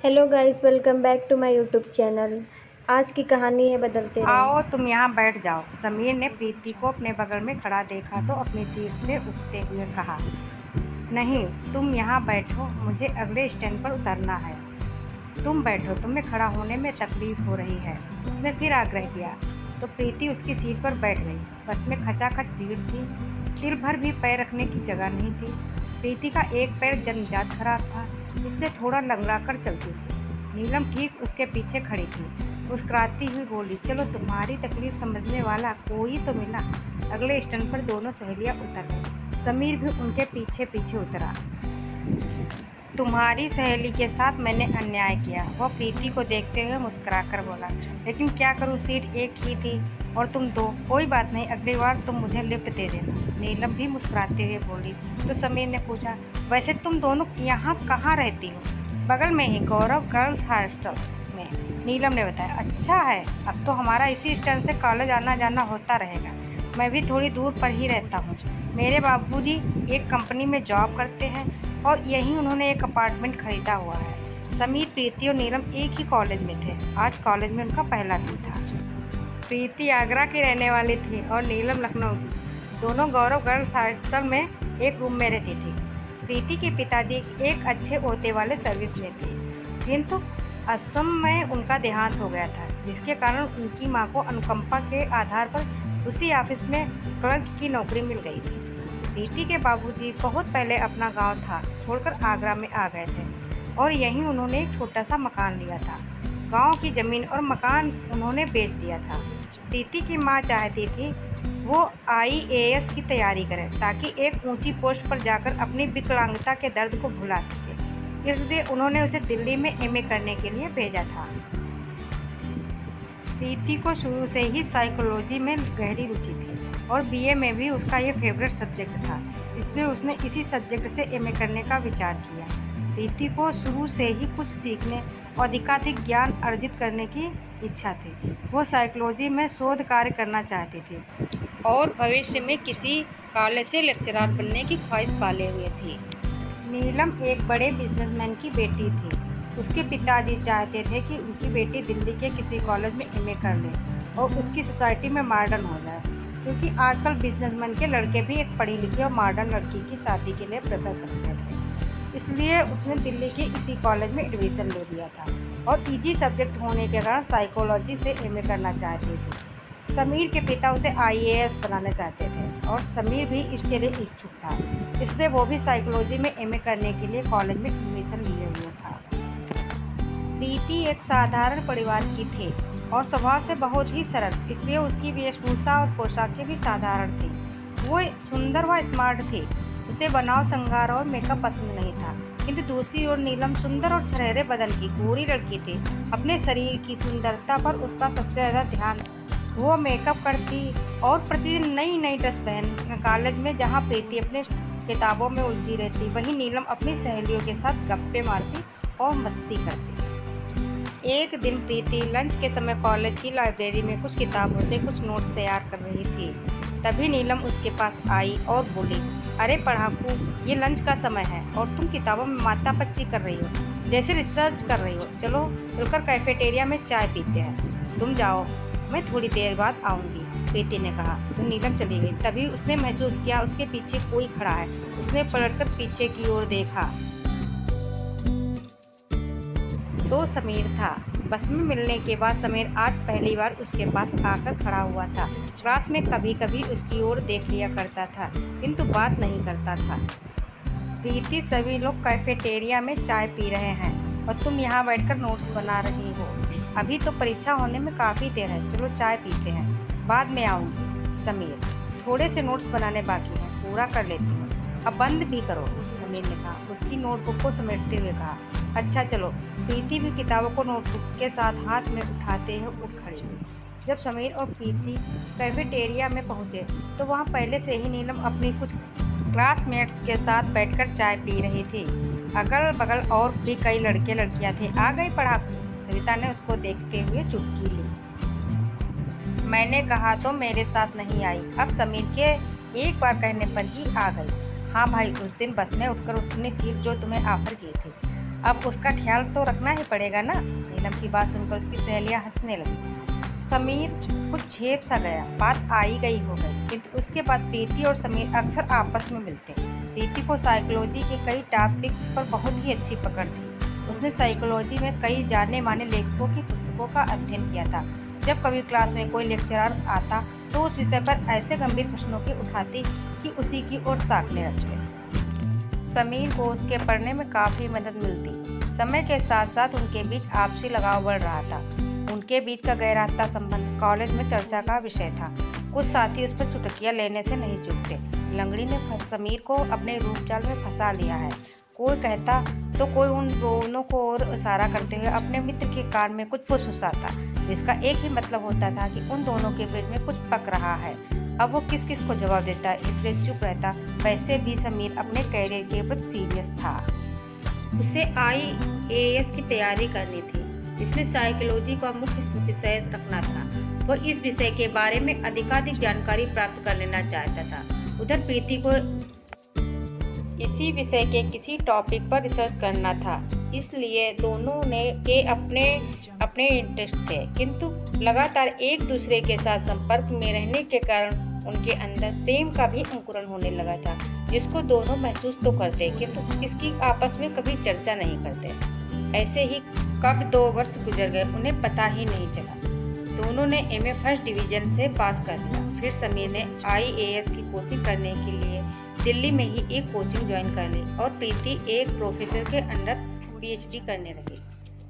Hello guys, welcome back to my YouTube channel. आज की कहानी है बदलते आओ रंग। तुम यहाँ बैठ जाओ। समीर ने प्रीति को अपने बगल में खड़ा देखा तो अपनी सीट से उठते हुए कहा, नहीं तुम यहाँ बैठो, मुझे अगले स्टैंड पर उतरना है। तुम बैठो, तुम्हें खड़ा होने में तकलीफ हो रही है, उसने फिर आग्रह किया। तो प्रीति उसकी सीट पर बैठ गई। बस में खचाखच भीड़ थी, तिल भर भी पैर रखने की जगह नहीं थी। प्रीति का एक पैर जन्मजात खराब था, इसलिए थोड़ा लंगड़ा कर चलती थी। नीलम ठीक उसके पीछे खड़ी थी, मुस्कुराती हुई बोली, चलो तुम्हारी तकलीफ समझने वाला कोई तो मिला। अगले स्टैंड पर दोनों सहेलियां उतर गई। समीर भी उनके पीछे पीछे उतरा। तुम्हारी सहेली के साथ मैंने अन्याय किया, वह प्रीति को देखते हुए मुस्कुराकर बोला, लेकिन क्या करूं, सीट एक ही थी और तुम दो। कोई बात नहीं, अगली बार तुम मुझे लिफ्ट दे देना। नीलम भी मुस्कुराते हुए बोली। तो समीर ने पूछा, वैसे तुम दोनों यहाँ कहाँ रहती हो? बगल में ही, गौरव गर्ल्स हॉस्टल में, नीलम ने बताया। अच्छा है, अब तो हमारा इसी स्टैंड से कॉलेज आना जाना होता रहेगा। मैं भी थोड़ी दूर पर ही रहता हूँ। मेरे बाबूजी एक कंपनी में जॉब करते हैं और यहीं उन्होंने एक अपार्टमेंट खरीदा हुआ है। समीर, प्रीति और नीलम एक ही कॉलेज में थे। आज कॉलेज में उनका पहला दिन था। प्रीति आगरा की रहने वाली थी और नीलम लखनऊ की। दोनों गौरव गर्ल्स हॉस्टल में एक रूम में रहती थी। प्रीति के पिताजी एक अच्छे ओहदे वाले सर्विस में थे, किंतु असम में उनका देहांत हो गया था, जिसके कारण उनकी मां को अनुकंपा के आधार पर उसी ऑफिस में क्लर्क की नौकरी मिल गई थी। प्रीति के बाबूजी बहुत पहले अपना गांव था छोड़कर आगरा में आ गए थे और यहीं उन्होंने एक छोटा सा मकान लिया था। गांव की ज़मीन और मकान उन्होंने बेच दिया था। प्रीति की मां चाहती थी वो आईएएस की तैयारी करे ताकि एक ऊंची पोस्ट पर जाकर अपनी विकलांगता के दर्द को भुला सके, इसलिए उन्होंने उसे दिल्ली में एमए करने के लिए भेजा था। प्रीति को शुरू से ही साइकोलॉजी में गहरी रुचि थी और बीए में भी उसका ये फेवरेट सब्जेक्ट था, इसलिए उसने इसी सब्जेक्ट से एमए करने का विचार किया। प्रीति को शुरू से ही कुछ सीखने और अधिकाधिक ज्ञान अर्जित करने की इच्छा थी। वो साइकोलॉजी में शोध कार्य करना चाहती थी और भविष्य में किसी कॉलेज से लेक्चरर बनने की ख्वाहिश पाले हुए थी। नीलम एक बड़े बिजनेसमैन की बेटी थी। उसके पिताजी चाहते थे कि उनकी बेटी दिल्ली के किसी कॉलेज में एमए कर ले और उसकी सोसाइटी में मॉडर्न हो जाए, क्योंकि आजकल बिजनेसमैन के लड़के भी एक पढ़ी लिखी और मॉडर्न लड़की की शादी के लिए प्रेफर करते थे। इसलिए उसने दिल्ली के इसी कॉलेज में एडमिशन ले लिया था और इजी सब्जेक्ट होने के कारण साइकोलॉजी से एमए करना चाहती थी। समीर के पिता उसे आईएएस बनाना चाहते थे और समीर भी इसके लिए इच्छुक था, इसलिए वो भी साइकोलॉजी में एमए करने के लिए कॉलेज में एडमिशन लिए हुए था। प्रीति एक साधारण परिवार की थी और स्वभाव से बहुत ही सरल, इसलिए उसकी वेशभूषा और पोशाकें भी साधारण थी। वो सुंदर व स्मार्ट थी। उसे बनाव, श्रृंगार और मेकअप पसंद नहीं था, किंतु दूसरी ओर नीलम सुंदर और छरेरे बदन की गोरी लड़की थी। अपने शरीर की सुंदरता पर उसका सबसे ज़्यादा ध्यान। वो मेकअप करती और प्रतिदिन नई नई ड्रेस पहन कॉलेज में, जहाँ प्रीति अपने किताबों में उलझी रहती, वहीं नीलम अपनी सहेलियों के साथ गप्पे मारती और मस्ती करती। एक दिन प्रीति लंच के समय कॉलेज की लाइब्रेरी में कुछ किताबों से कुछ नोट्स तैयार कर रही थी। तभी नीलम उसके पास आई और बोली, अरे पढ़ाकू, ये लंच का समय है और तुम किताबों में मातापच्ची कर रही हो, जैसे रिसर्च कर रही हो। चलो मिलकर कैफेटेरिया में चाय पीते हैं। तुम जाओ, मैं थोड़ी देर बाद आऊँगी, प्रीति ने कहा। तो नीलम चली गई। तभी उसने महसूस किया उसके पीछे कोई खड़ा है। उसने पलटकर पीछे की ओर देखा तो समीर था। बस में मिलने के बाद समीर आज पहली बार उसके पास आकर खड़ा हुआ था। क्लास में कभी कभी उसकी ओर देख लिया करता था, किंतु बात नहीं करता था। प्रीति, सभी लोग कैफेटेरिया में चाय पी रहे हैं और तुम यहाँ बैठकर नोट्स बना रही हो। अभी तो परीक्षा होने में काफ़ी देर है, चलो चाय पीते हैं। बाद में आऊँगी। समीर, थोड़े से नोट्स बनाने बाकी हैं, पूरा कर लेती हूँ, अब बंद भी करो, समीर ने कहा। उसकी नोटबुक को समेटते हुए कहा। अच्छा चलो। प्रीति भी किताबों को नोटबुक के साथ हाथ में उठाते हुए उठ खड़ी हुई। जब समीर और प्रीति कैफेटेरिया में पहुंचे तो वहां पहले से ही नीलम अपनी कुछ क्लासमेट्स के साथ बैठकर चाय पी रही थी। अगल बगल और भी कई लड़के लड़कियां थे। आ गई पढ़ाकू, सविता ने उसको देखते हुए चुटकी ली। मैंने कहा तो मेरे साथ नहीं आई, अब समीर के एक बार कहने पर ही आ गई। हाँ भाई, उस दिन बस में उठकर अपनी सीट जो तुम्हें ऑफर की थी, अब उसका ख्याल तो रखना ही पड़ेगा ना। नीलम की बात सुनकर उसकी सहेलियां हंसने लगी। समीर कुछ झेप सा गया, बात आई गई हो गई, किंतु उसके बाद प्रीति और समीर अक्सर आपस में मिलते। प्रीति को साइकोलॉजी के कई टॉपिक्स पर बहुत ही अच्छी पकड़ थी। उसने साइकोलॉजी में कई जाने माने लेखकों की पुस्तकों का अध्ययन किया था। जब कभी क्लास में कोई लेक्चरर आता तो उस विषय पर ऐसे गंभीर प्रश्नों की उठाती कि उसी की ओर ताकने लगते। समीर को उसके पढ़ने में काफ़ी मदद मिलती। समय के साथ साथ उनके बीच आपसी लगाव बढ़ रहा था। उनके बीच का गहराता संबंध कॉलेज में चर्चा का विषय था। कुछ साथी उस पर चुटकियां लेने से नहीं चूकते। लंगड़ी ने समीर को अपने रूपचाल में फंसा लिया है। कोई कहता तो कोई उन दोनों को और इशारा करते हुए अपने मित्र के कान में कुछ फुसफुसाता, जिसका एक ही मतलब होता था कि उन दोनों के बीच में कुछ पक रहा है। अब वो किस किस को जवाब देता, इसलिए चुप रहता। वैसे भी समीर अपने कैरियर के प्रति सीरियस था। उसे IAS की तैयारी करनी थी, जिसमें साइकोलॉजी का मुख्य विषय रखना था। वह इस विषय के बारे में अधिकाधिक जानकारी प्राप्त कर लेना चाहता था। उधर प्रीति को इसी विषय के किसी टॉपिक पर रिसर्च करना था, इसलिए दोनों के अपने अपने इंटरेस्ट थे, किंतु लगातार एक दूसरे के साथ संपर्क में रहने के कारण उनके अंदर प्रेम का भी अंकुरण होने लगा था, जिसको दोनों महसूस तो करते किंतु इसकी आपस में कभी चर्चा नहीं करते। ऐसे ही कब 2 वर्ष गुजर गए, उन्हें पता ही नहीं चला। दोनों ने MA फर्स्ट डिवीजन से पास कर लिया। फिर समीर ने IAS की कोचिंग करने के लिए दिल्ली में ही एक कोचिंग ज्वाइन कर ली और प्रीति एक प्रोफेसर के अंडर PhD करने लगी।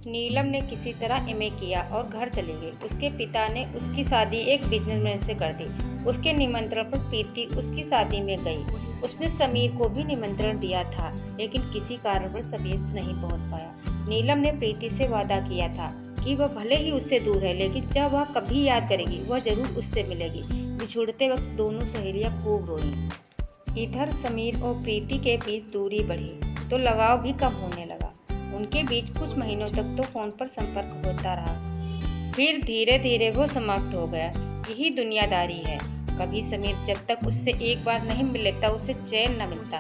नीलम ने किसी तरह MA किया और घर चली गई। उसके पिता ने उसकी शादी एक बिजनेसमैन से कर दी। उसके निमंत्रण पर प्रीति उसकी शादी में गई। उसने समीर को भी निमंत्रण दिया था, लेकिन किसी कारणवश समीर नहीं पहुंच पाया। नीलम ने प्रीति से वादा किया था कि वह भले ही उससे दूर है, लेकिन जब वह कभी याद करेगी वह जरूर उससे मिलेगी। बिछुड़ते वक्त दोनों सहेलियां खूब रोईं। इधर समीर और प्रीति के बीच दूरी बढ़ी तो लगाव भी कम होने लगा। उनके बीच कुछ महीनों तक तो फोन पर संपर्क होता रहा, फिर धीरे धीरे वो समाप्त हो गया। यही दुनियादारी है। कभी समीर जब तक उससे एक बार नहीं मिल लेता उसे चैन न मिलता।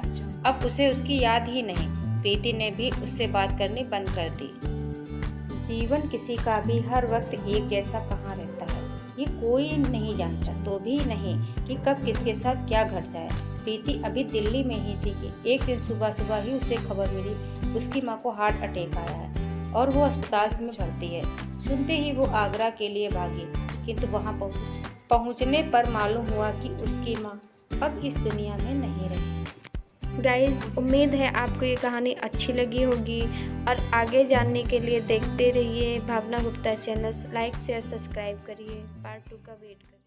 अब उसे उसकी याद ही नहीं। प्रीति ने भी उससे बात करनी बंद कर दी। जीवन किसी का भी हर वक्त एक जैसा कहाँ रहता है, ये कोई नहीं जानता, तो भी नहीं कि कब किसके साथ क्या घट जाए। प्रीति अभी दिल्ली में ही थी कि एक दिन सुबह सुबह ही उसे खबर मिली उसकी माँ को हार्ट अटैक आया है और वो अस्पताल में भर्ती है। सुनते ही वो आगरा के लिए भागी, किंतु वहाँ पहुँचने पर मालूम हुआ कि उसकी माँ अब इस दुनिया में नहीं रही। गाइज़, उम्मीद है आपको ये कहानी अच्छी लगी होगी और आगे जानने के लिए देखते रहिए Bhavna Gupta channel. Like share subscribe करिए। पार्ट 2 का वेट करिए।